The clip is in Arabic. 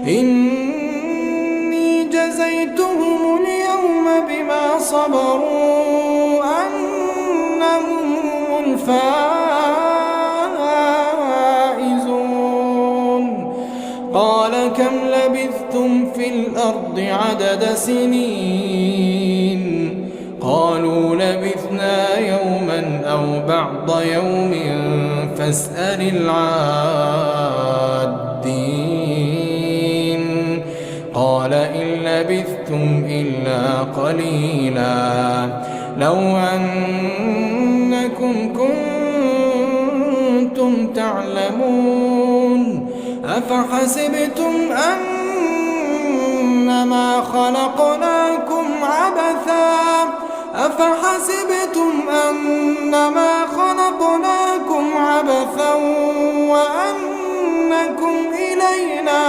إني جزيتهم اليوم بما صبروا أنهم هم الفائزون. قال كم لبثتم في الأرض عدد سنين؟ قالوا لبثنا يوما أو بعض يوم فاسأل العادين. قال إن لبثتم إلا قليلا لو أنكم كنتم تعلمون. أفحسبتم أنما خلقناكم عبثا وأنكم إلينا